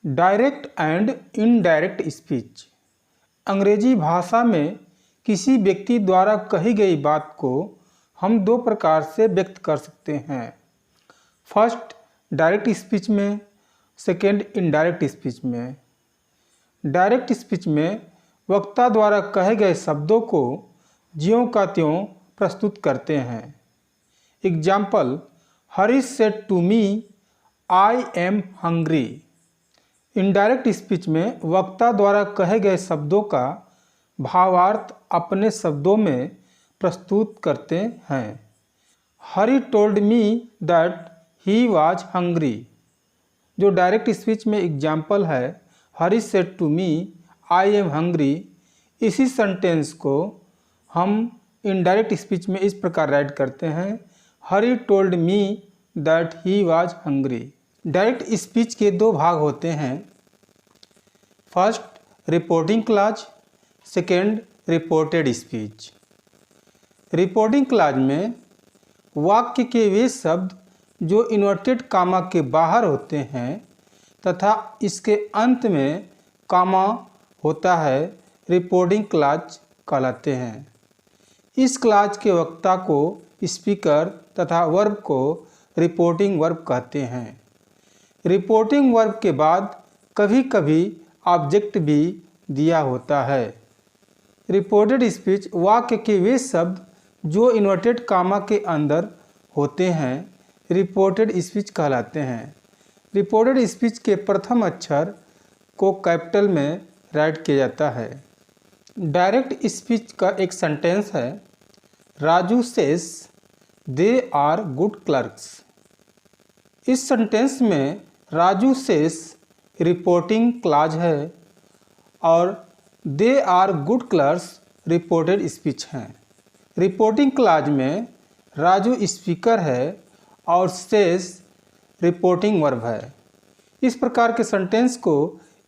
Direct and indirect speech. अंग्रेजी भाषा में किसी व्यक्ति द्वारा कही गई बात को हम दो प्रकार से व्यक्त कर सकते हैं। फर्स्ट डायरेक्ट स्पीच में, सेकेंड इनडायरेक्ट स्पीच में। डायरेक्ट स्पीच में वक्ता द्वारा कहे गए शब्दों को ज्यों का त्यों प्रस्तुत करते हैं। Example, Harish said to me I am hungry. Indirect speech में वक्ता द्वारा कहे गए शब्दों का भावार्थ अपने शब्दों में प्रस्तुत करते हैं। Hari told me that he was hungry, जो डायरेक्ट स्पीच में एग्जाम्पल है Hari said to me I am hungry. इसी सेंटेंस को हम इनडायरेक्ट स्पीच में इस प्रकार राइट करते हैं, Hari told me that he was hungry. Direct speech के दो भाग होते हैं। First reporting clause, second reported speech. Reporting clause में वाक्य के वे शब्द जो इन्वर्टेड कामा के बाहर होते हैं तथा इसके अंत में कामा होता है, रिपोर्टिंग क्लॉज कहलाते हैं। इस क्लॉज के वक्ता को स्पीकर तथा वर्ब को रिपोर्टिंग वर्ब कहते हैं। रिपोर्टिंग वर्ब के बाद कभी कभी ऑब्जेक्ट भी दिया होता है। रिपोर्टेड स्पीच वाक्य के वे शब्द जो इन्वर्टेड कामा के अंदर होते हैं रिपोर्टेड स्पीच कहलाते हैं। रिपोर्टेड स्पीच के प्रथम अक्षर को कैपिटल में राइट किया जाता है। डायरेक्ट स्पीच का एक सेंटेंस है, Raju says they are good clerks. इस सेंटेंस में राजू सेज रिपोर्टिंग क्लॉज है और they are good clerks reported speech हैं। रिपोर्टिंग क्लॉज में राजू स्पीकर है और सेज रिपोर्टिंग वर्ब है। इस प्रकार के सेंटेंस को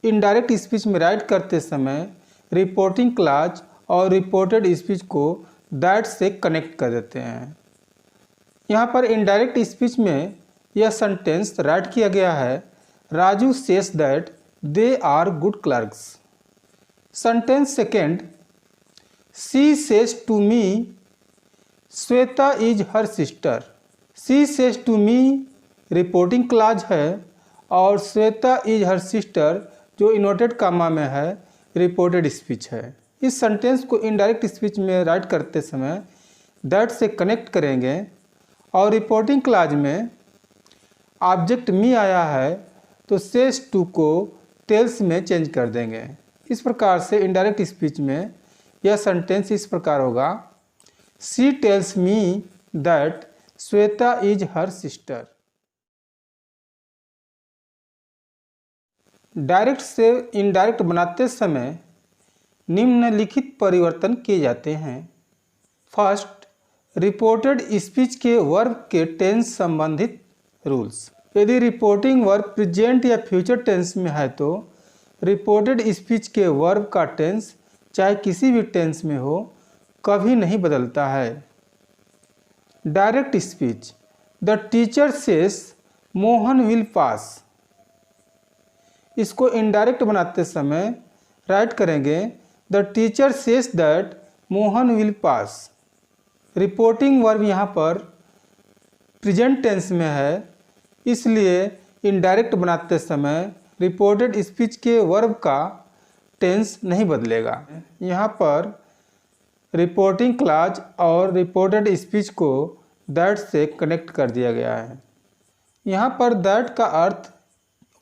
इनडायरेक्ट स्पीच में राइट करते समय रिपोर्टिंग क्लॉज और रिपोर्टेड स्पीच को दैट से कनेक्ट कर देते हैं। यहाँ पर इनडायरेक्ट स्पीच में यह सेंटेंस राइट किया गया है, Raju says that they are good clerks. Sentence second, she says to me Shweta is her sister. She says to me reporting clause है और श्वेता इज हर सिस्टर जो इन्वर्टेड कामा में है रिपोर्टेड स्पीच है। इस सेंटेंस को इनडायरेक्ट स्पीच में right करते समय दैट से कनेक्ट करेंगे और रिपोर्टिंग क्लॉज में ऑब्जेक्ट मी आया है तो सेज टू को टेल्स में चेंज कर देंगे। इस प्रकार से इनडायरेक्ट स्पीच में यह सेंटेंस इस प्रकार होगा, she tells me that Shweta is her sister. Direct से इनडायरेक्ट बनाते समय निम्नलिखित परिवर्तन किए जाते हैं। फर्स्ट, रिपोर्टेड स्पीच के वर्ब के टेंस संबंधित रूल्स। यदि रिपोर्टिंग वर्ब प्रेजेंट या फ्यूचर टेंस में है तो रिपोर्टेड स्पीच के वर्ब का टेंस चाहे किसी भी टेंस में हो कभी नहीं बदलता है। Direct speech, the teacher says Mohan will पास। इसको इनडायरेक्ट बनाते समय राइट करेंगे, the teacher says that Mohan will pass. Reporting verb यहाँ पर प्रेजेंट टेंस में है, इसलिए इनडायरेक्ट बनाते समय रिपोर्टेड स्पीच के वर्ब का टेंस नहीं बदलेगा। यहाँ पर रिपोर्टिंग क्लॉज और रिपोर्टेड स्पीच को दैट से कनेक्ट कर दिया गया है। यहाँ पर दैट का अर्थ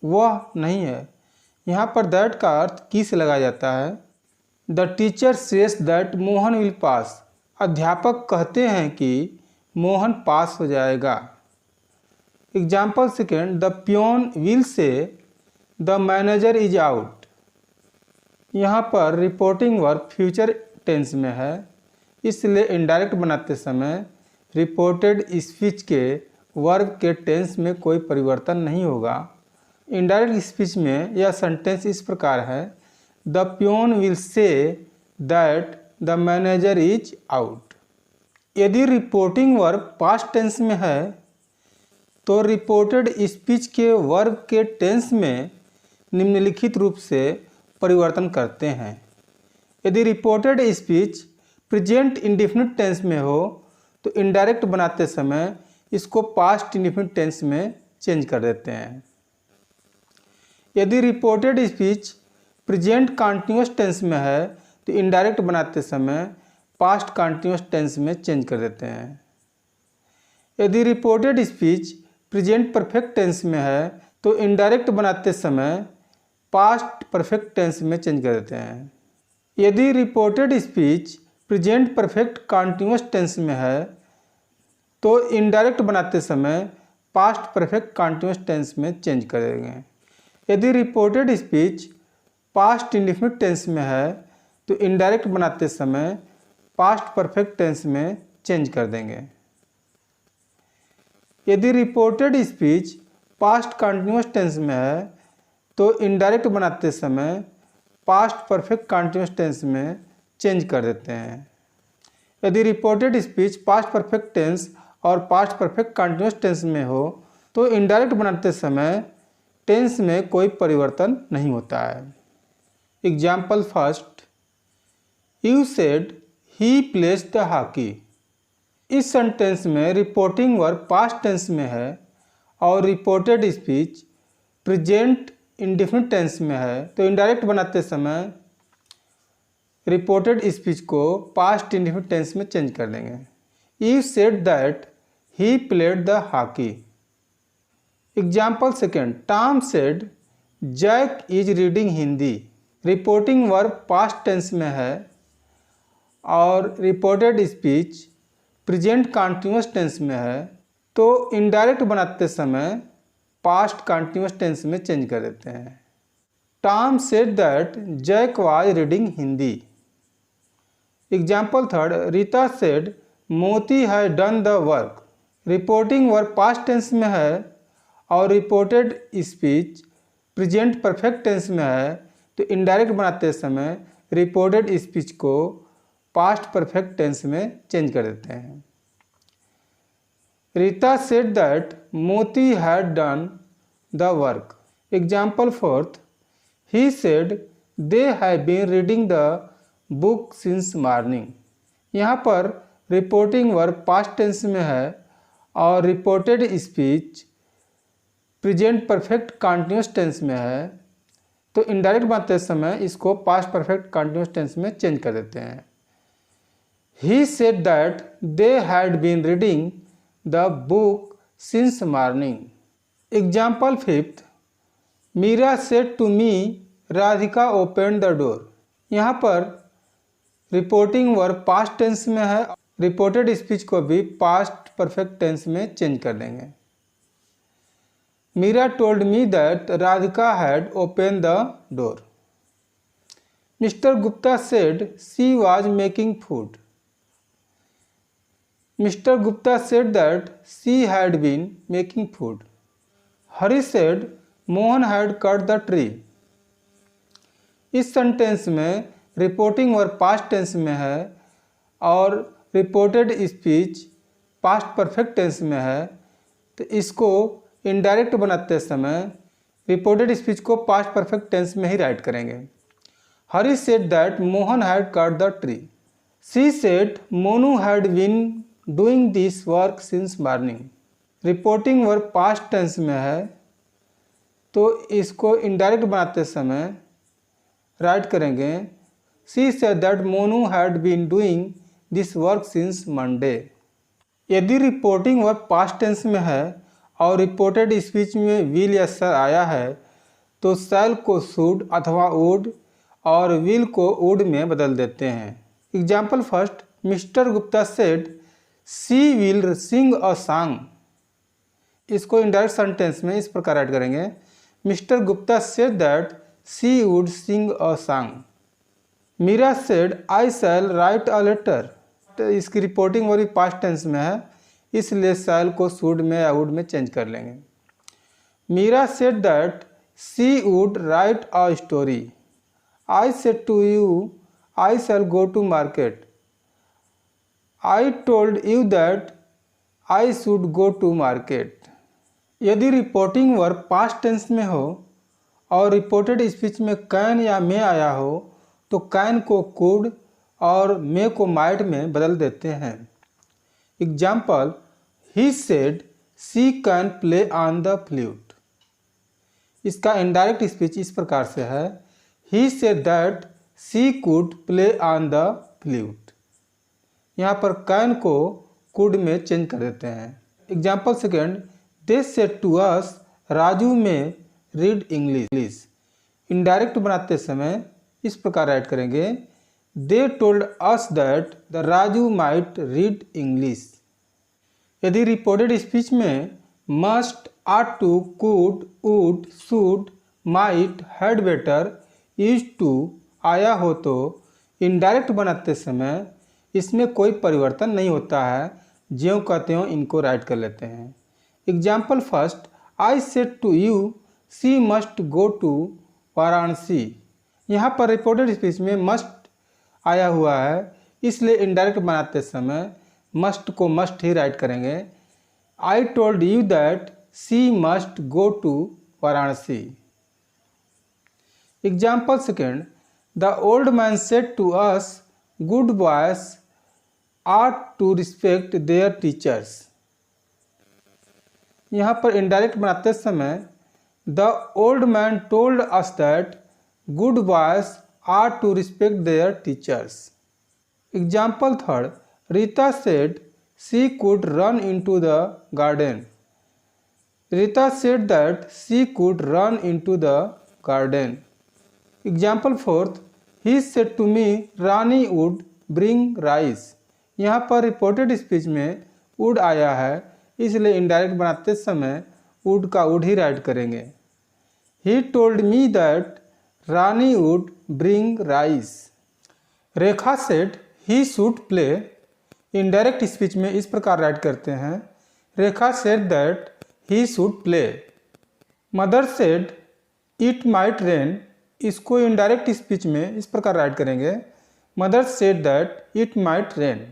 वह नहीं है, यहाँ पर दैट का अर्थ की से लगाया जाता है। The teacher says that Mohan will pass. अध्यापक कहते हैं कि मोहन पास हो जाएगा। Example second, the peon will say the manager is out. यहाँ पर रिपोर्टिंग वर्ब फ्यूचर टेंस में है, इसलिए इनडायरेक्ट बनाते समय रिपोर्टेड स्पीच के वर्ब के टेंस में कोई परिवर्तन नहीं होगा। इनडायरेक्ट स्पीच में यह सेंटेंस इस प्रकार है, the peon will say that the manager is out. यदि रिपोर्टिंग वर्ब पास्ट टेंस में है तो रिपोर्टेड स्पीच के वर्ब के टेंस में निम्नलिखित रूप से परिवर्तन करते हैं। यदि reported speech present indefinite tense में हो तो इनडायरेक्ट बनाते समय इसको पास्ट इंडेफिनिट टेंस में चेंज कर देते हैं। यदि reported speech present continuous tense में है तो इनडायरेक्ट बनाते समय पास्ट कंटीन्यूअस टेंस में चेंज कर देते हैं। यदि reported speech present perfect tense में है तो इनडायरेक्ट बनाते समय पास्ट परफेक्ट टेंस में चेंज कर देते हैं। यदि reported speech present perfect continuous tense में है तो इनडायरेक्ट बनाते समय पास्ट परफेक्ट कंटीन्यूअस टेंस में चेंज कर देंगे। यदि reported speech past indefinite tense में है तो इनडायरेक्ट बनाते समय पास्ट परफेक्ट टेंस में चेंज कर देंगे। यदि reported speech past continuous tense में है तो इनडायरेक्ट बनाते समय पास्ट परफेक्ट कंटीन्यूअस टेंस में चेंज कर देते हैं। यदि reported speech past perfect tense और पास्ट परफेक्ट कंटीन्यूअस टेंस में हो तो इनडायरेक्ट बनाते समय टेंस में कोई परिवर्तन नहीं होता है। Example first, you said he plays the hockey. इस सेंटेंस में रिपोर्टिंग वर्ब पास्ट टेंस में है और reported speech present indefinite tense में है तो इनडायरेक्ट बनाते समय रिपोर्टेड स्पीच को पास्ट इंडेफिनिट टेंस में चेंज कर देंगे। You said that he played the hockey. Example second, Tom said Jack is reading Hindi. Reporting verb past tense में है और reported speech present continuous tense में है तो इनडायरेक्ट बनाते समय पास्ट कंटीन्यूअस टेंस में चेंज कर देते हैं। Tom said that Jack was reading Hindi. Example third, Rita said Moti has done the work. Reporting verb past tense में है और reported speech present perfect tense में है तो इनडायरेक्ट बनाते समय रिपोर्टेड स्पीच को पास्ट परफेक्ट टेंस में चेंज कर देते हैं। Rita said that Moti had done the work. Example fourth, he said they have been reading the book since morning. यहाँ पर रिपोर्टिंग वर्ब पास्ट टेंस में है और reported speech present perfect continuous tense में है तो इनडायरेक्ट बनाते समय इसको पास्ट परफेक्ट कंटीन्यूअस टेंस में चेंज कर देते हैं। He said that they had been reading the book since morning. Example fifth, Meera said to me Radhika open the door. यहाँ पर रिपोर्टिंग वर्ब पास्ट टेंस में है, रिपोर्टेड स्पीच को भी पास्ट परफेक्ट टेंस में चेंज कर देंगे। Meera told me that Radhika had open the door. Mister Gupta said she was making food. Mister Gupta said that she had been making food. Hari said Mohan had cut the tree. इस sentence में reporting verb past tense में है और reported speech past perfect tense में है तो इसको indirect बनाते समय रिपोर्टेड स्पीच को पास्ट परफेक्ट टेंस में ही राइट करेंगे। Hari said that Mohan had cut the tree. She said Monu had been doing this work since morning. Reporting verb past tense में है तो इसको इनडायरेक्ट बनाते समय राइट करेंगे। She said that Monu had been doing this work since Monday. यदि reporting verb past tense में है और रिपोर्टेड स्पीच में विल या शैल आया है तो शैल को शुड अथवा वुड और विल को वुड में बदल देते हैं। Example first, mister Gupta said she will sing a song. इसको इनडायरेक्ट सेंटेंस में इस प्रकार राइट करेंगे। Mister Gupta said that she would sing a song. Meera said I shall write a letter. तो इसकी रिपोर्टिंग वर्ब पास्ट टेंस में है इसलिए शैल को शुड में या वुड में चेंज कर लेंगे। Meera said that she would write a story. I said to you I shall go to market. I told you that I should go to market. यदि रिपोर्टिंग वर्ब पास्ट टेंस में हो और reported speech में can या मे आया हो तो can को कुड और मे को माइट में बदल देते हैं। Example, he said she can play on the flute. इसका इनडायरेक्ट स्पीच इस प्रकार से है, ही said that she could play on the flute. यहाँ पर कैन को कुड में चेंज कर देते हैं। Example second, they said to us Raju may read English. Indirect बनाते समय इस प्रकार राइट करेंगे, they told us that the Raju might read English. यदि रिपोर्टेड स्पीच में must, ought to, could, would, should, might, had better, used to आया हो तो इनडायरेक्ट बनाते समय इसमें कोई परिवर्तन नहीं होता है, ज्यों कहते हो इनको राइट कर लेते हैं। Example first, I said to you she must go to Varanasi. यहाँ पर रिपोर्टेड स्पीच में मस्ट आया हुआ है, इसलिए इनडायरेक्ट बनाते समय मस्ट को मस्ट ही राइट करेंगे। I told you that she must go to Varanasi. Example second, the old man said to us good boys are to respect their teachers. यहाँ पर इनडायरेक्ट बनाते समय the old man told us that good boys are to respect their teachers. Example third, Rita said she could run into the garden. Rita said that she could run into the garden. Example fourth, he said to me Rani would bring rice. यहाँ पर reported speech में would आया है, इसलिए indirect बनाते समय would का would ही राइट करेंगे। He told me that Rani would bring rice. Rekha said he should play. Indirect speech में इस प्रकार राइट करते हैं, Rekha said that he should play. Mother said it might rain. इसको इनडायरेक्ट स्पीच में इस प्रकार राइट करेंगे, mother said that it might rain.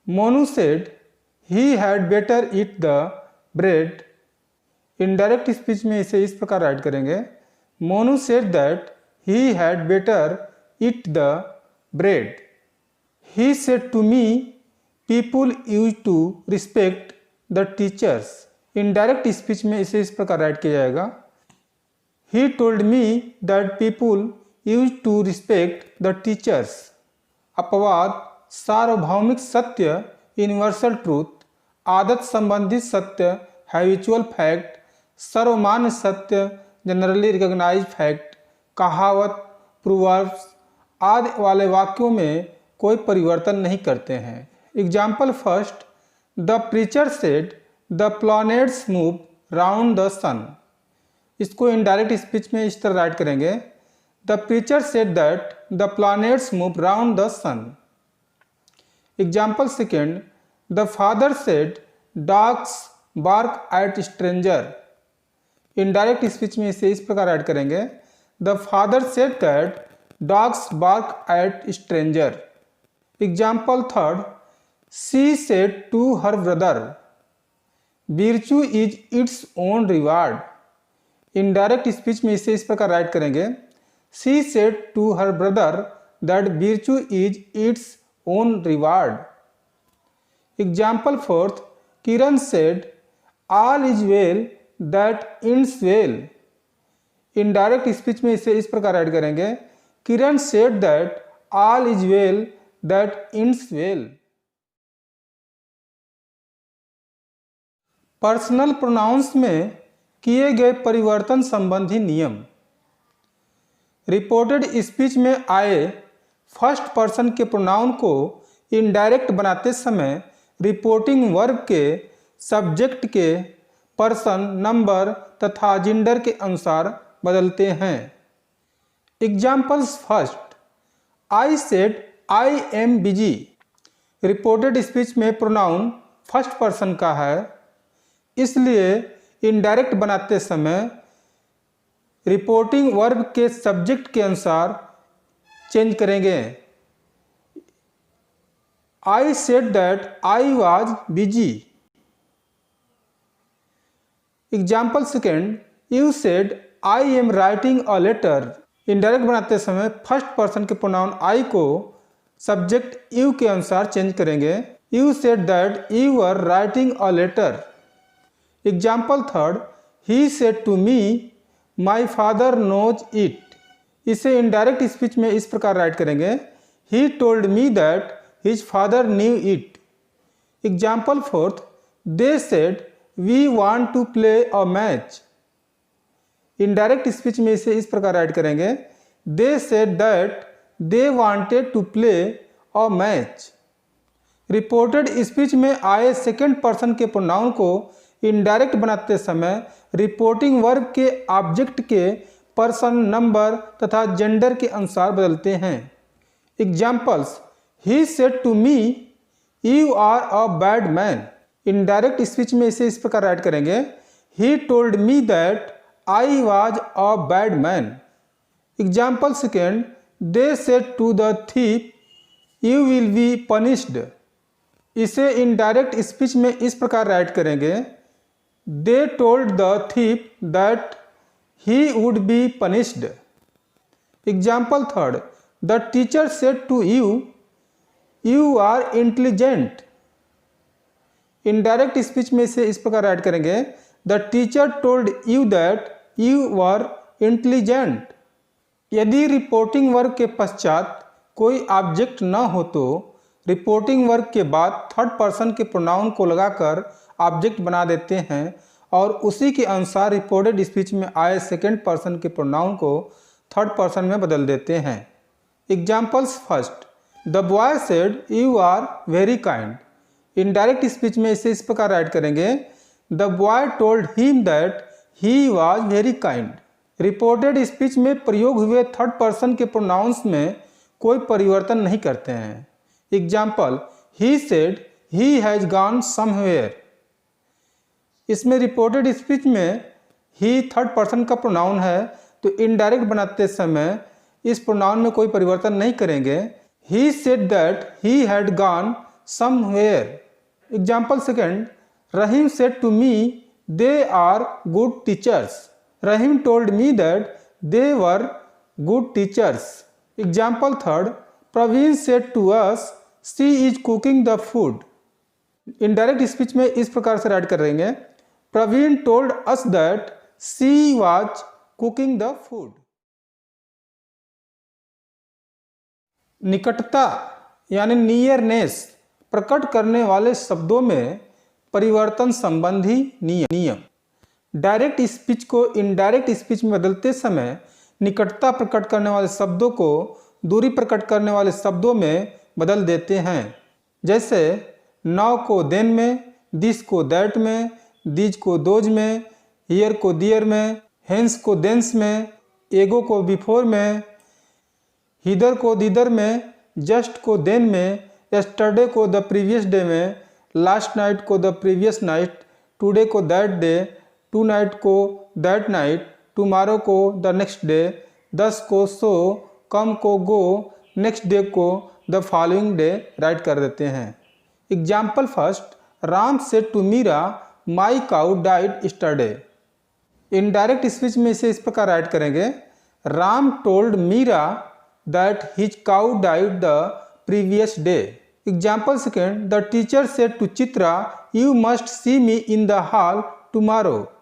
Monu said he had better eat the bread. Indirect speech में इसे इस प्रकार राइट करेंगे, Monu said that he had better eat the bread. He said to me people use to respect the teachers. Indirect speech में इसे इस प्रकार write किया जाएगा, he told me that people use to respect the teachers. अपवाद, सार्वभौमिक सत्य universal truth, आदत संबंधित सत्य हैबिचुअल फैक्ट, सर्वमान्य सत्य जनरली रिकॉग्नाइज्ड फैक्ट, कहावत, प्रोवर्ब्स आदि वाले वाक्यों में कोई परिवर्तन नहीं करते हैं। Example first, the preacher said the planets move round the sun. इसको इनडायरेक्ट स्पीच में इस तरह राइट करेंगे, the preacher said that the planets move round the sun. Example second, the father said dogs bark at stranger. Indirect speech में इसे इस प्रकार write करेंगे, the father said that dogs bark at stranger. Example third, she said to her brother virtue is its own reward. Indirect speech में इसे इस प्रकार write करेंगे, she said to her brother that virtue is its own reward. Example fourth, Kiran said all is well that ends well. Indirect speech में इसे इस प्रकार write करेंगे, Kiran said that all is well that ends well. Personal pronouns में किए गए परिवर्तन संबंधी नियम। रिपोर्टेड स्पीच में आए फर्स्ट पर्सन के प्रोनाउन को इनडायरेक्ट बनाते समय रिपोर्टिंग वर्ब के सब्जेक्ट के पर्सन, नंबर तथा जेंडर के अनुसार बदलते हैं। Examples first, I said I am busy. Reported speech में प्रोनाउन फर्स्ट पर्सन का है, इसलिए इनडायरेक्ट बनाते समय रिपोर्टिंग वर्ब के सब्जेक्ट के अनुसार चेंज करेंगे। I said that I was busy. Example second, you said I am writing a letter. Indirect बनाते समय फर्स्ट पर्सन के प्रोनाउन आई को सब्जेक्ट यू के अनुसार चेंज करेंगे। You said that you are writing a letter. Example third, he said to me my father knows it. इसे indirect speech में इस प्रकार राइट करेंगे, he told me that his father knew it. Example fourth, they said we want to play a match. Indirect speech में इसे इस प्रकार write करेंगे, they said that they wanted to play a match. Reported speech में आए second person के pronoun को indirect बनाते समय रिपोर्टिंग वर्ब के ऑब्जेक्ट के पर्सन, नंबर तथा जेंडर के अनुसार बदलते हैं। Examples, he said to me you are a bad man. Indirect speech में इसे इस प्रकार राइट करेंगे, he told me that I was a bad man. Example second, they said to the thief you will be punished. इसे indirect speech में इस प्रकार write करेंगे, they told the thief that he would be punished. Example third, the teacher said to you, you are intelligent. Indirect speech में से इस प्रकार write करेंगे, the teacher told you that you were intelligent. यदि reporting verb के पश्चात कोई object न हो तो रिपोर्टिंग वर्ब के बाद थर्ड पर्सन के प्रोनाउन को लगाकर ऑब्जेक्ट बना देते हैं और उसी के अनुसार रिपोर्टेड स्पीच में आए सेकेंड पर्सन के प्रोनाउन को थर्ड पर्सन में बदल देते हैं। Examples first, the boy said you are very kind. Indirect speech में इसे इस प्रकार राइट करेंगे, the boy told him that he was very kind. Reported speech में प्रयोग हुए थर्ड पर्सन के प्रोनाउंस में कोई परिवर्तन नहीं करते हैं। Example, he said he has gone somewhere. इसमें रिपोर्टेड स्पीच में ही थर्ड पर्सन का प्रोनाउन है तो इनडायरेक्ट बनाते समय इस प्रोनाउन में कोई परिवर्तन नहीं करेंगे। He said that he had gone somewhere. Example second, Rahim said to me they are good teachers. Rahim told me that they were good teachers. Example third, Praveen said to us she is cooking the food. Indirect speech में इस प्रकार से write करेंगे, Praveen told us that she was cooking the food. निकटता यानी nearness प्रकट करने वाले शब्दों में परिवर्तन संबंधी नियम। डायरेक्ट स्पीच को इनडायरेक्ट स्पीच में बदलते समय निकटता प्रकट करने वाले शब्दों को दूरी प्रकट करने वाले शब्दों में बदल देते हैं। जैसे नाउ को देन में, दिस को दैट में, दीज को दोज में, हियर को दियर में, हेंस को देंस में, एगो को बिफोर में, हिदर को दिदर में, जस्ट को देन में, यस्टरडे को द प्रीवियस डे में, लास्ट नाइट को द प्रीवियस नाइट, टुडे को दैट डे, टू नाइट को दैट नाइट, टुमारो को द नेक्स्ट डे, दस को सो, कम को गो, नेक्स्ट डे को द फॉलोइंग डे राइट कर देते हैं। Example first, Ram said to Meera my cow died yesterday. Indirect speech में इसे इस प्रकार राइट करेंगे, Ram told Meera that his cow died the previous day. Example second, the teacher said to Chitra you must see me in the hall tomorrow.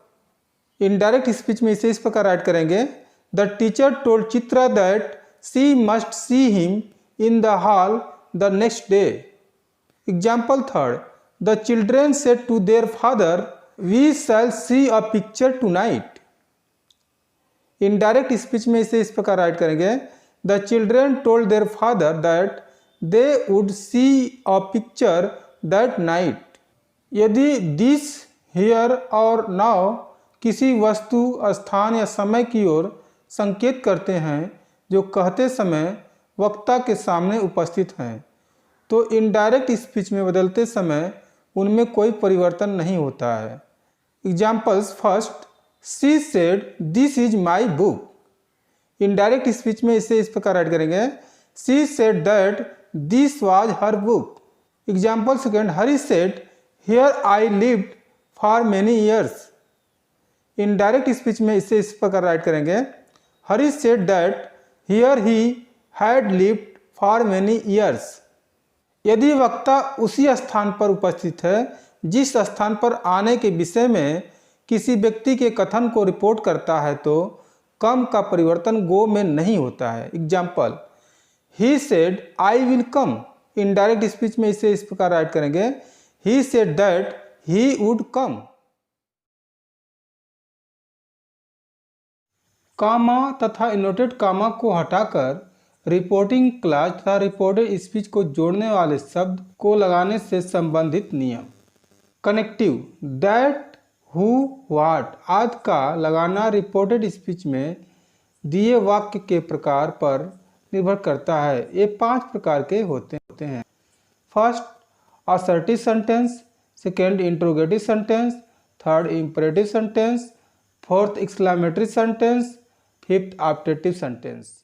Indirect speech में इसे इस प्रकार write करेंगे, the teacher told Chitra that she must see him in the hall the next day. Example third, the children said to their father we shall see a picture tonight। Indirect speech में इसे इस प्रकार write करेंगे, the children told their father that they would see a picture that night। यदि this, here और now किसी वस्तु, स्थान या समय की ओर संकेत करते हैं जो कहते समय वक्ता के सामने उपस्थित हैं तो इनडायरेक्ट स्पीच में बदलते समय उनमें कोई परिवर्तन नहीं होता है। Examples first, she said this is my book. Indirect speech में इसे इस प्रकार राइट करेंगे, she said that this was her book. Example second, Hari said here I lived for many years. Indirect speech में इसे इस प्रकार राइट करेंगे, Hari said that here he had lived for many years. यदि वक्ता उसी स्थान पर उपस्थित है जिस स्थान पर आने के विषय में किसी व्यक्ति के कथन को रिपोर्ट करता है तो कम का परिवर्तन गो में नहीं होता है। Example, he said I will come. Indirect speech में इसे इस प्रकार राइट करेंगे, he said that he would come. Comma तथा इनवर्टेड कामा को हटाकर रिपोर्टिंग क्लॉज तथा रिपोर्टेड स्पीच को जोड़ने वाले शब्द को लगाने से संबंधित नियम। कनेक्टिव, दैट, हु, व्हाट आदि का लगाना रिपोर्टेड स्पीच में दिए वाक्य के प्रकार पर निर्भर करता है। ये 5 प्रकार के होते हैं। First, assertive sentence, second interrogative sentence, third imperative sentence, fourth exclamatory sentence, fifth optative sentence.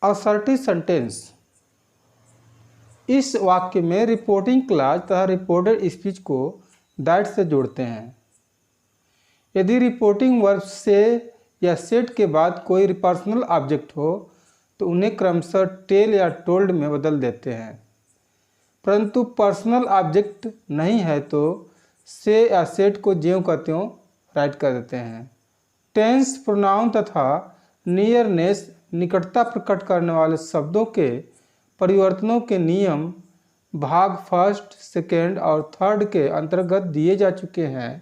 Assertive sentence, इस वाक्य में रिपोर्टिंग क्लॉज तथा रिपोर्टेड स्पीच को दैट से जोड़ते हैं। यदि रिपोर्टिंग वर्ब से या सेट के बाद कोई पर्सनल ऑब्जेक्ट हो तो उन्हें क्रमशः टेल या टोल्ड में बदल देते हैं, परंतु पर्सनल ऑब्जेक्ट नहीं है तो से या सेट को ज्यों का त्यों राइट कर देते हैं। टेंस, प्रोनाउन तथा नियरनेस, निकटता प्रकट करने वाले शब्दों के परिवर्तनों के नियम भाग फर्स्ट, सेकेंड और थर्ड के अंतर्गत दिए जा चुके हैं।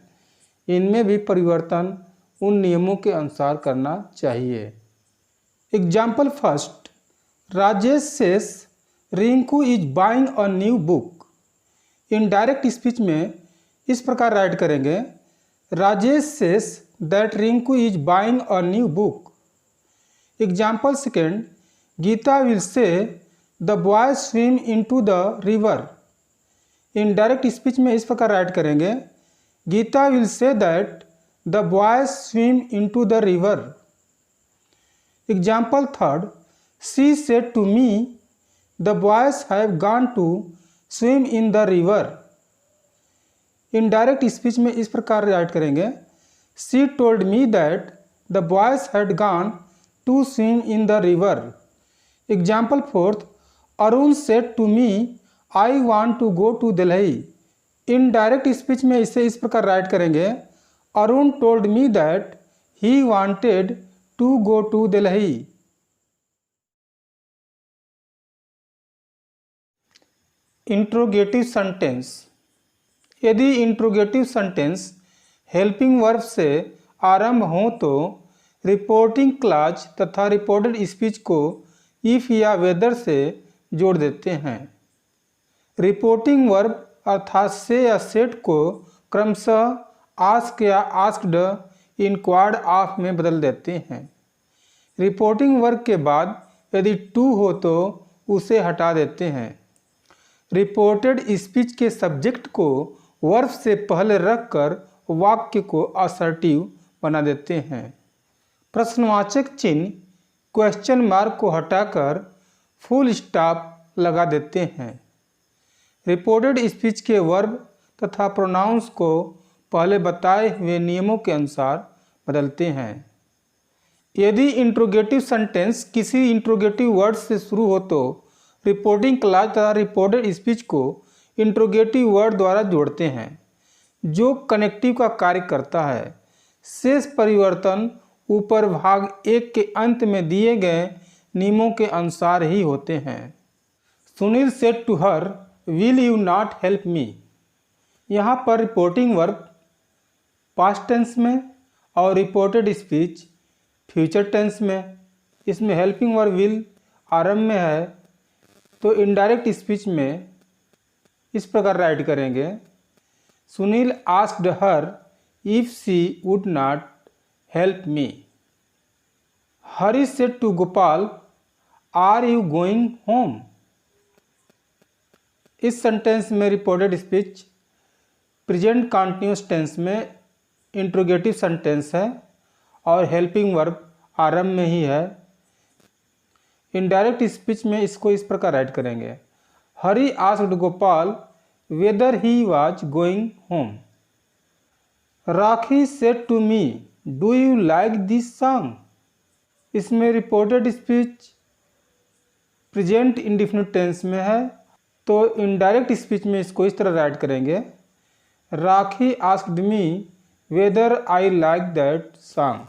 इनमें भी परिवर्तन उन नियमों के अनुसार करना चाहिए। Example first, Rajesh says Rinku is buying a new book. Indirect speech में इस प्रकार राइट करेंगे, Rajesh says that Rinku is buying a new book. Example second, Geeta will say the boy swim into the river. Indirect speech में इस प्रकार राइट करेंगे, Geeta will say that the boy swim into the river. Example third, she said to me the boys have gone to swim in the river. Indirect speech में इस प्रकार write करेंगे, she told me that the boys had gone to swim in the river. Example fourth, Arun said to me I want to go to Delhi. Indirect speech में इसे इस प्रकार write करेंगे, Arun told me that he wanted to go to Delhi. Interrogative sentence, यदि interrogative sentence helping verb से आरंभ हो तो रिपोर्टिंग क्लॉज तथा रिपोर्टेड स्पीच को इफ या वेदर से जोड़ देते हैं। रिपोर्टिंग वर्ब अर्थात से या सेट को क्रमशः आस्क या आस्क्ड, इंक्वायर्ड ऑफ में बदल देते हैं। रिपोर्टिंग वर्ब के बाद यदि टू हो तो उसे हटा देते हैं। रिपोर्टेड स्पीच के सब्जेक्ट को वर्ब से पहले रखकर वाक्य को असर्टिव बना देते हैं। प्रश्नवाचक चिन्ह क्वेश्चन मार्क को हटाकर फुल स्टॉप लगा देते हैं। रिपोर्टेड स्पीच के वर्ब तथा प्रोनाउंस को पहले बताए हुए नियमों के अनुसार बदलते हैं। यदि इंट्रोगेटिव सेंटेंस किसी इंट्रोगेटिव वर्ड से शुरू हो तो रिपोर्टिंग क्लॉज तथा रिपोर्टेड स्पीच को इंट्रोगेटिव वर्ड द्वारा जोड़ते हैं जो कनेक्टिव का कार्य करता है। शेष परिवर्तन ऊपर भाग 1 के अंत में दिए गए नियमों के अनुसार ही होते हैं। Sunil said to her will you not help me. यहाँ पर रिपोर्टिंग वर्ब पास्ट टेंस में और रिपोर्टेड स्पीच फ्यूचर टेंस में। इसमें हेल्पिंग वर्ब विल आरंभ में है तो इनडायरेक्ट स्पीच में इस प्रकार राइट करेंगे, Sunil asked her if she would not help me. Hari said to Gopal are you going home. इस सेंटेंस में reported speech present continuous tense में इंट्रोगेटिव सेंटेंस है और हेल्पिंग वर्ब आरंभ में ही है। इनडायरेक्ट स्पीच में इसको इस प्रकार राइट करेंगे, Hari asked Gopal whether he was going home. Rakhi said to me, do you like this song? इसमें reported speech present indefinite tense में है, तो इनडायरेक्ट स्पीच में इसको इस तरह राइट करेंगे, Rakhi asked me whether I like that song.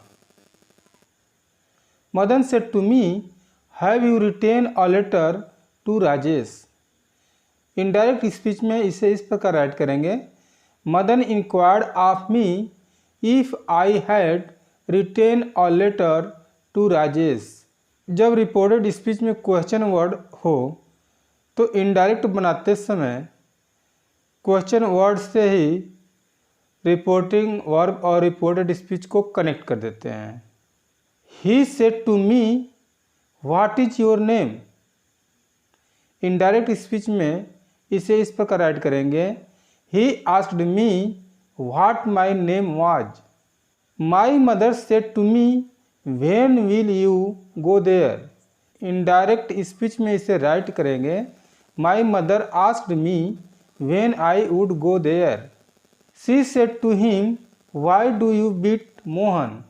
Madan said to me, have you written a letter to Rajesh. Indirect speech में इसे इस प्रकार राइट करेंगे, Madan inquired of me if I had written a letter to Rajesh. जब रिपोर्टेड स्पीच में question word हो तो indirect बनाते समय क्वेश्चन वर्ड से ही रिपोर्टिंग वर्ब और रिपोर्टेड स्पीच को कनेक्ट कर देते हैं। He said to me, what is your name. Indirect speech में इसे इस प्रकार राइट करेंगे, he asked me what my name was. My mother said to me, when will you go there. Indirect speech में इसे राइट करेंगे, my mother asked me when I would go there. She said to him, why do you beat Mohan.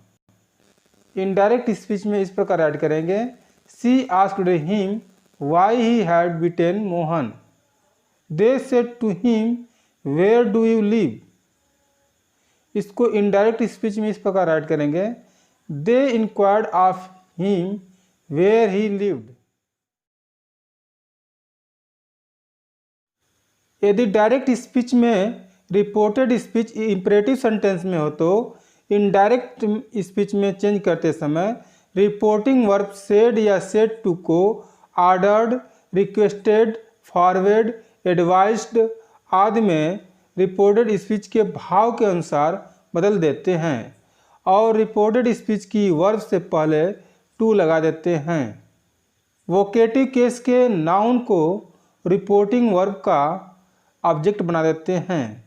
Indirect speech में इस प्रकार write करेंगे, she asked him why he had beaten Mohan. They said to him, where do you live. इसको indirect speech में इस प्रकार write करेंगे, they inquired of him where he lived. यदि डायरेक्ट स्पीच में रिपोर्टेड स्पीच इंपरेटिव सेंटेंस में हो तो इनडायरेक्ट स्पीच में चेंज करते समय रिपोर्टिंग वर्ब सेड या सेड टू को ऑर्डर्ड, रिक्वेस्टेड, फॉरवर्ड, एडवाइज्ड आदि में रिपोर्टेड स्पीच के भाव के अनुसार बदल देते हैं और रिपोर्टेड स्पीच की वर्ब से पहले टू लगा देते हैं। वोकेटिव केस के नाउन को रिपोर्टिंग वर्ब का ऑब्जेक्ट बना देते हैं।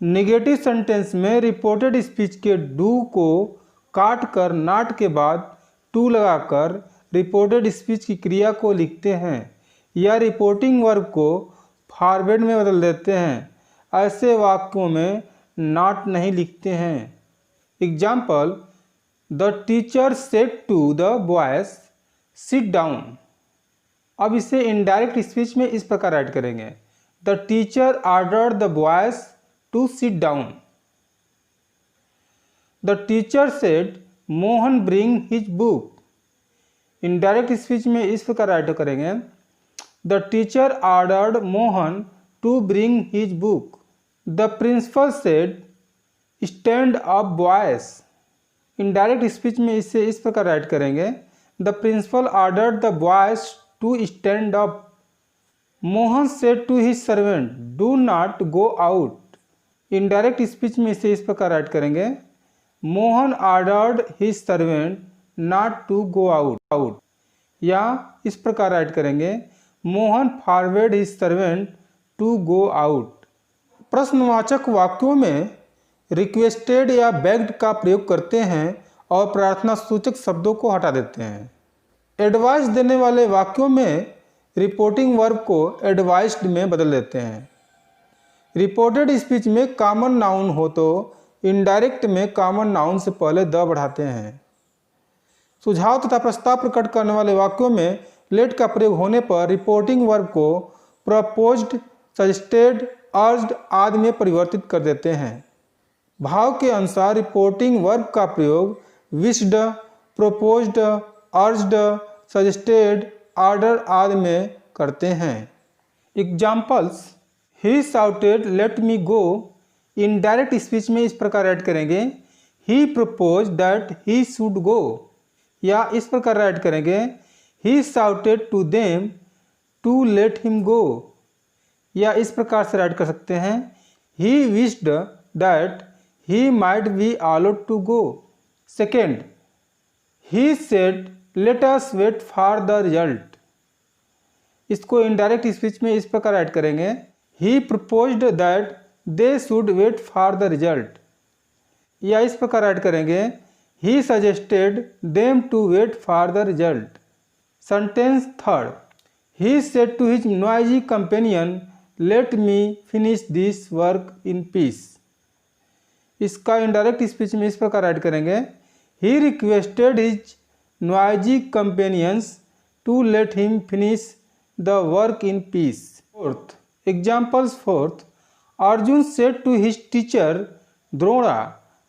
नेगेटिव सेंटेंस में रिपोर्टेड स्पीच के डू को काट कर नॉट के बाद टू लगाकर रिपोर्टेड स्पीच की क्रिया को लिखते हैं या रिपोर्टिंग वर्ब को फॉरवर्ड में बदल देते हैं। ऐसे वाक्यों में नॉट नहीं लिखते हैं। Example, the teacher said to the boys sit down. अब इसे इनडायरेक्ट स्पीच में इस प्रकार राइट करेंगे, the teacher ordered the boys to sit down. The teacher said, Mohan bring his book. Indirect speech में इस प्रकार राइट करेंगे, the teacher ordered Mohan to bring his book. The principal said, stand up boys. Indirect speech में इसे इस प्रकार write करेंगे, the principal ordered the boys to stand up. Mohan said to his servant, do not go out. Indirect speech में इसे इस प्रकार write करेंगे, Mohan ordered his servant not to go out. या इस प्रकार राइट करेंगे, Mohan forward his servant to go out. प्रश्नवाचक वाक्यों में रिक्वेस्टेड या बेग्ड का प्रयोग करते हैं और प्रार्थना सूचक शब्दों को हटा देते हैं। एडवाइस देने वाले वाक्यों में रिपोर्टिंग वर्ब को एडवाइस्ड में बदल देते हैं। रिपोर्टेड स्पीच में कॉमन नाउन हो तो इनडायरेक्ट में कॉमन नाउन से पहले द बढ़ाते हैं। सुझाव तथा प्रस्ताव प्रकट करने वाले वाक्यों में लेट का प्रयोग होने पर रिपोर्टिंग वर्ब को प्रपोज्ड, सजेस्टेड, अर्ज्ड आदि में परिवर्तित कर देते हैं। भाव के अनुसार रिपोर्टिंग वर्ब का प्रयोग wished, proposed, urged, suggested, order आदि में करते हैं। Examples, he shouted let me go. Indirect speech में इस प्रकार राइट करेंगे, he propose that he should go. या इस प्रकार राइट करेंगे, he shouted to them to let him go. या इस प्रकार से राइट कर सकते हैं, he wished that he might be allowed to go. Second, he said let us wait for the result. इसको इनडायरेक्ट स्पीच में इस प्रकार राइट करेंगे, he proposed that they should wait for the result. या इस प्रकार राइट करेंगे, he suggested them to wait for the result. Sentence third, he said to his noisy companion let me finish this work in peace. इसका indirect speech में इस प्रकार add करेंगे, he requested his noisy companions to let him finish the work in peace. Fourth examples. Fourth, Arjun said to his teacher Drona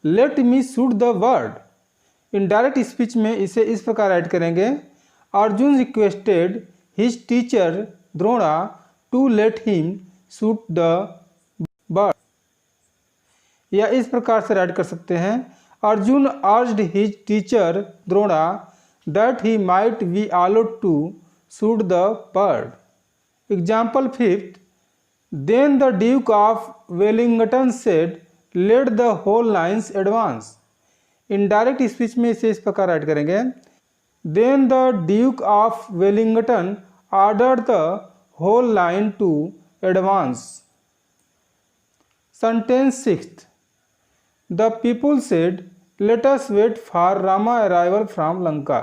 let me shoot the bird. Indirect speech में इसे इस प्रकार add करेंगे, Arjun requested his teacher Drona to let him shoot the bird. या इस प्रकार से add कर सकते हैं, Arjun urged his teacher Drona that he might be allowed to shoot the bird. Example fifth, then the duke of Wellington said let the whole lines advance. Indirect speech में इसे इस प्रकार ऐड करेंगे, then the duke of Wellington ordered the whole line to advance. Sentence sixth, the people said let us wait for Rama arrival from Lanka.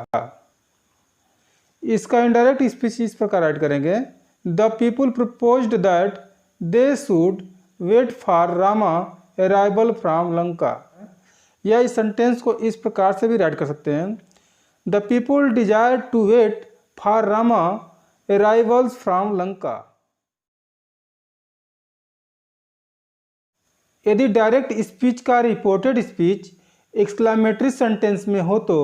इसका indirect speech इस प्रकार add करेंगे, the people proposed that they should wait for Rama arrival from Lanka. या इस sentence को इस प्रकार से भी ऐड कर सकते हैं, the people desire to wait for Rama arrivals from Lanka. यदि डायरेक्ट स्पीच का रिपोर्टेड स्पीच एक्सक्लेमेटरी सेंटेंस में हो तो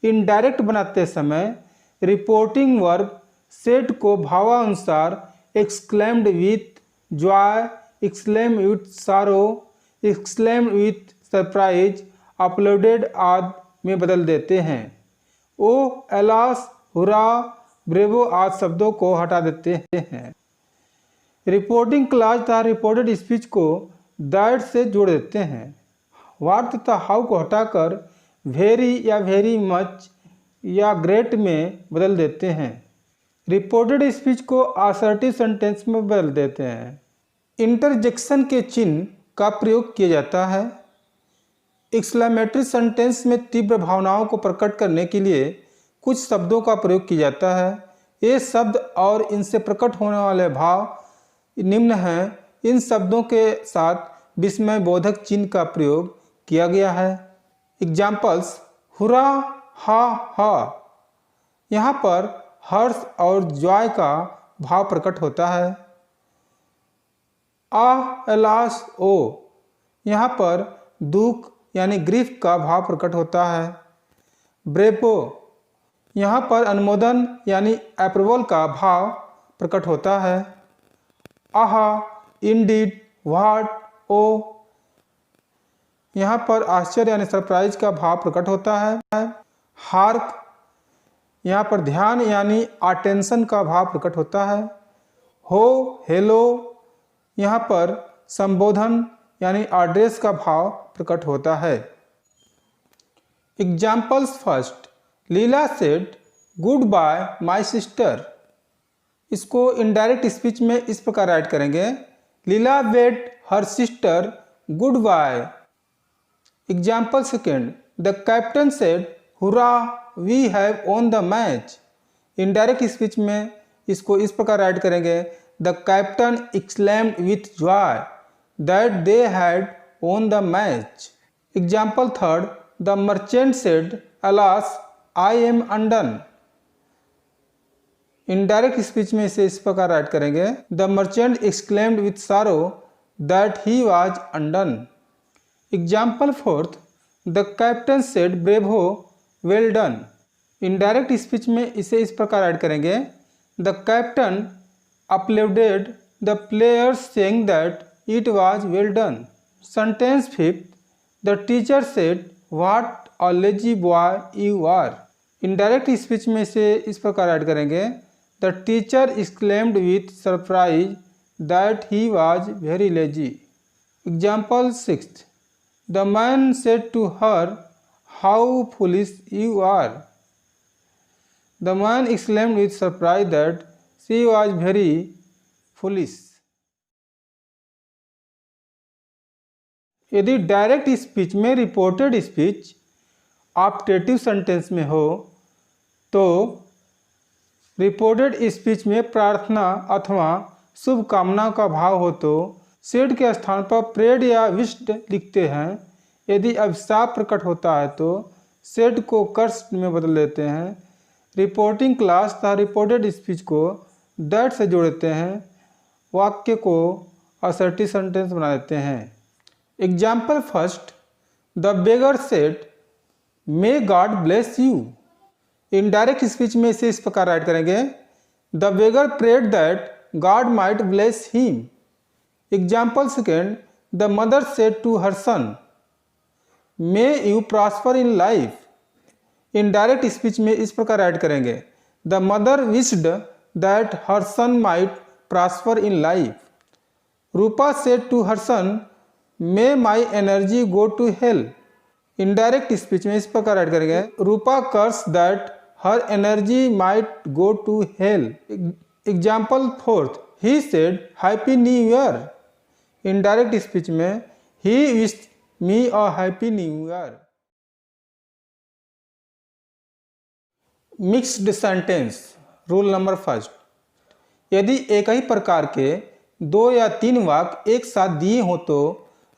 इनडायरेक्ट बनाते समय रिपोर्टिंग वर्ब सेड को भावानुसार exclaimed with joy, exclaim with sorrow, exclaim with surprise, applauded आदि में बदल देते हैं। ओ, एलास, हुरा, ब्रेवो आदि शब्दों को हटा देते हैं। रिपोर्टिंग क्लॉज तथा रिपोर्टेड स्पीच को दैट से जोड़ देते हैं। व्हाट तथा हाउ को हटाकर वेरी या वेरी मच या ग्रेट में बदल देते हैं। रिपोर्टेड स्पीच को असर्टिव सेंटेंस में बदल देते हैं। इंटरजेक्शन के चिन्ह का प्रयोग किया जाता है। एक्सक्लेमेटरी सेंटेंस में तीव्र भावनाओं को प्रकट करने के लिए कुछ शब्दों का प्रयोग किया जाता है। ये शब्द और इनसे प्रकट होने वाले भाव निम्न हैं। इन शब्दों के साथ विस्मय बोधक चिन्ह का प्रयोग किया गया है। एग्जाम्पल्स, हुरा, हा हा। यहाँ पर हर्ष और जॉय का भाव प्रकट होता है। एलास, ओ। यहाँ पर दुख यानी ग्रीफ का भाव प्रकट होता है। ब्रेवो, यहाँ पर अनुमोदन यानी अप्रूवल का भाव प्रकट होता है। आहा, इंडीड, व्हाट, ओ। यहाँ पर आश्चर्य यानी सरप्राइज का भाव प्रकट होता है। हार्क, यहाँ पर ध्यान यानी अटेंशन का भाव प्रकट होता है। हो, हेलो, यहाँ पर संबोधन यानी एड्रेस का भाव प्रकट होता है। Examples first, Leela said goodbye my sister. इसको इनडायरेक्ट स्पीच में इस प्रकार ऐड करेंगे, Leela bade her sister goodbye. Example second, the captain said hurrah we have won the match. Indirect speech में इसको इस प्रकार ऐड करेंगे, the captain exclaimed with joy that they had won the match. Example third, the merchant said alas I am undone. Indirect speech में इसे इस प्रकार add करेंगे, the merchant exclaimed with sorrow that he was undone. Example fourth, the captain said bravo well done. Indirect speech में इसे इस प्रकार add करेंगे, the captain applauded the players saying that it was well done. Sentence fifth, the teacher said what a lazy boy you are. Indirect speech में इसे इस प्रकार add करेंगे, the teacher exclaimed with surprise that he was very lazy. Example sixth, the man said to her how foolish you are. The man exclaimed with surprise that she was very foolish. यदि direct speech में reported speech optative sentence में हो तो reported speech में प्रार्थना अथवा शुभकामना का भाव हो तो सेड के स्थान पर प्रेड या विश्ड लिखते हैं। यदि अभिशाप प्रकट होता है तो सेड को कर्स में बदल देते हैं। रिपोर्टिंग क्लास तथा रिपोर्टेड स्पीच को दैट से जोड़ते हैं। वाक्य को असर्टिव सेंटेंस बना देते हैं। Example first, the beggar said may God bless you. Indirect speech में इसे इस प्रकार राइट करेंगे, the beggar prayed that God might bless him. Example second, the mother said to her son may you prosper in life. Indirect speech में इस प्रकार write करेंगे, the mother wished that her son might prosper in life. Rupa said to her son may my energy go to hello. Indirect speech में इस प्रकार write करेंगे, Rupa curse that her एनर्जी might go to hell. Example fourth, he said happy new year. Indirect speech में he wished me a happy new year. Mixed sentence rule number first, यदि एक ही प्रकार के 2 या 3 वाक्य एक साथ दिए हों तो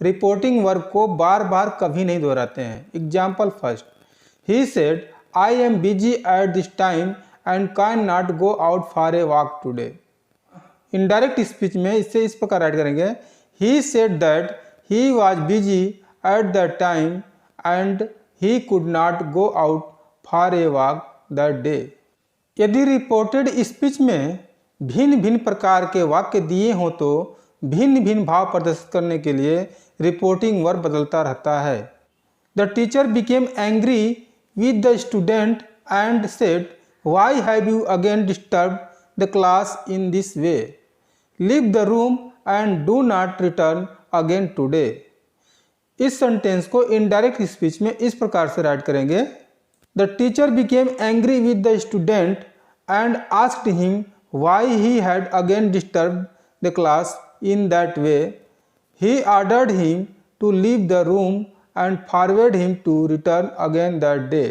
रिपोर्टिंग वर्ब को बार बार कभी नहीं दोहराते हैं। Example first, he said I am busy at this time and can not go out for a walk today. Indirect speech में इसे इस प्रकार राइट करेंगे, he said that he was busy at the time and he could not go out for a walk that day. यदि reported speech में भिन्न भिन्न प्रकार के वाक्य दिए हों तो भिन्न भिन्न भाव प्रदर्शित करने के लिए रिपोर्टिंग वर्ब बदलता रहता है। The teacher became angry with the student and said why have you again disturbed the class in this way. Leave the room and do not return again today. इस सेंटेंस को indirect speech में इस प्रकार से write करेंगे, the teacher became angry with the student and asked him why he had again disturbed the class in that way. He ordered him to leave the room and forbade him to return again that day.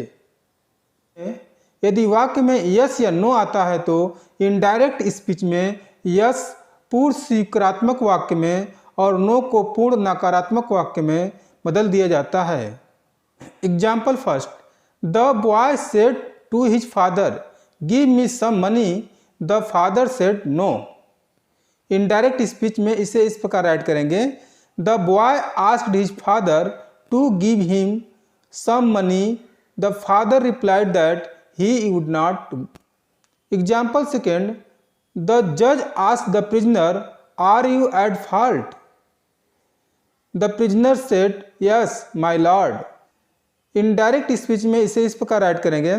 यदि वाक्य में yes या no आता है तो indirect speech में yes पूर्ण स्वीकारात्मक वाक्य में और नो को पूर्ण नकारात्मक वाक्य में बदल दिया जाता है। Example first, the boy said to his father give me some money. The father said no. Indirect speech में इसे इस प्रकार राइट करेंगे, the boy asked his father to give him some money. The father replied that he would not. Example second, the जज asked the prisoner are you at fault. The prisoner said yes my lord. Indirect speech में इसे इस प्रकार write करेंगे,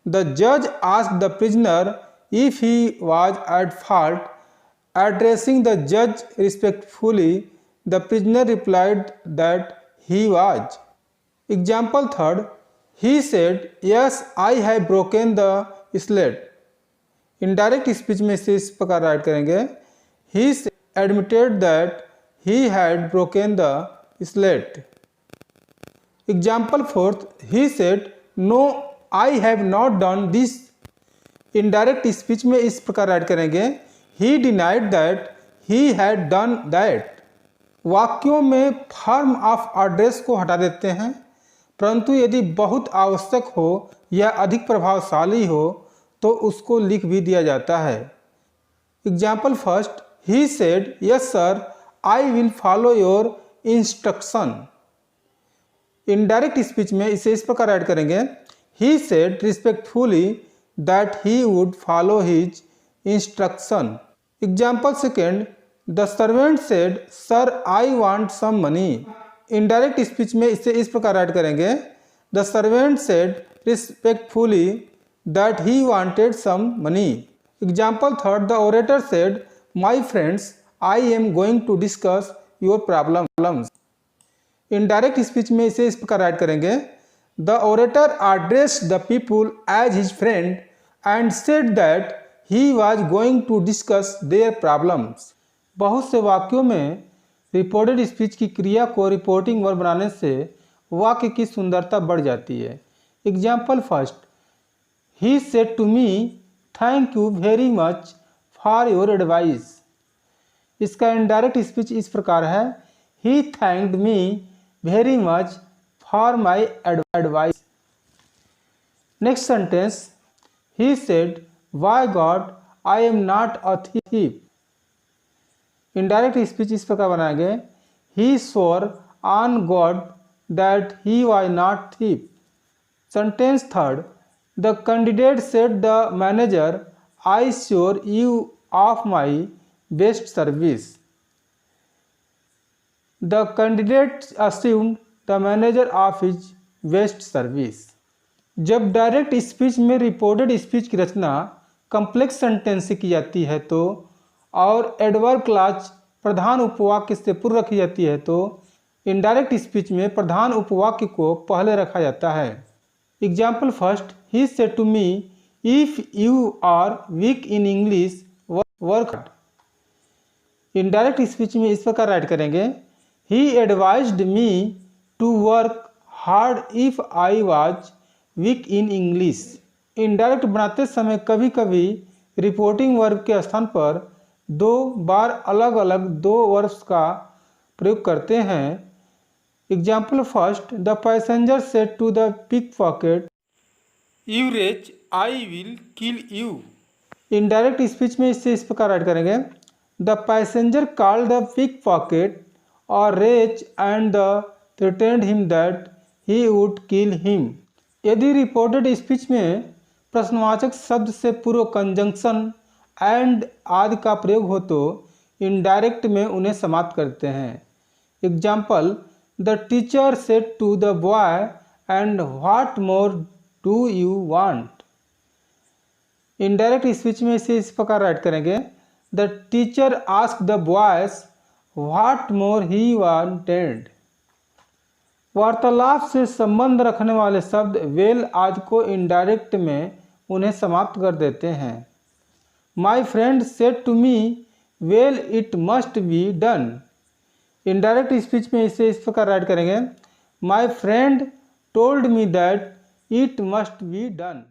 the जज asked the prisoner if he was at fault. Addressing the judge respectfully, the prisoner replied that he was. Example third, he said yes I have broken the slate. Indirect speech में इसे इस प्रकार write करेंगे, he admitted that he had broken the slate. Example fourth, he said no I have not done this. Indirect speech में इस प्रकार write करेंगे, ही denied that he had done that. वाक्यों में फॉर्म ऑफ एड्रेस को हटा देते हैं, परंतु यदि बहुत आवश्यक हो या अधिक प्रभावशाली हो तो उसको लिख भी दिया जाता है। Example first, he said yes sir I will follow your instruction. Indirect speech में इसे इस प्रकार राइट करेंगे, he said respectfully that he would follow his instruction. Example second, the servant said sir I want some money. Indirect speech में इसे इस प्रकार write करेंगे, the servant said respectfully that he wanted some money. Example third, the orator said my friends I am going to discuss your problems. Indirect speech में इसे इस प्रकार write करेंगे, the orator addressed the people as his friend and said that he was going to discuss their problems. बहुत से वाक्यों में reported speech की क्रिया को रिपोर्टिंग वर्ब बनाने से वाक्य की सुंदरता बढ़ जाती है। Example first, he said to me thank you very much for your advice. इसका इनडायरेक्ट स्पीच इस प्रकार है, he thanked me very much for my advice. Next sentence, he said by God I am not a thief. Indirect speech इस प्रकार बनाया गया, he swore on God that he was not thief। Sentence third, the candidate said the manager, I sure you of my best service। The candidate assumed the manager of his best service। जब direct speech में reported speech की रचना complex sentence से की जाती है तो और adverb clause प्रधान उपवाक्य से पूर्व रखी जाती है तो इनडायरेक्ट स्पीच में प्रधान उपवाक्य को पहले रखा जाता है। Example first, he said to me if you are weak in English work hard. Indirect speech में इस प्रकार राइट करेंगे, he advised me to work hard if I was weak in English. Indirect बनाते समय कभी कभी रिपोर्टिंग वर्ब के स्थान पर दो बार अलग अलग दो वर्ब्स का प्रयोग करते हैं। Example first, the passenger said to the pickpocket you wretch I will kill you. Indirect speech में इससे इस प्रकार राइट करेंगे, the passenger called the pickpocket और wretch and the threatened him that he would kill him. यदि reported speech में प्रश्नवाचक शब्द से पूर्व कंजंक्शन एंड आदि का प्रयोग हो तो इनडायरेक्ट में उन्हें समाप्त करते हैं। Example, the teacher said to the boy and what more do you want. Indirect speech में इसे इस प्रकार राइट करेंगे, the teacher asked the boys what more he wanted. वार्तालाप से संबंध रखने वाले शब्द वेल आदि को इनडायरेक्ट में उन्हें समाप्त कर देते हैं। My friend said to me well it must be done. Indirect speech में इसे इस प्रकार राइट करेंगे, my friend told me that it must be done.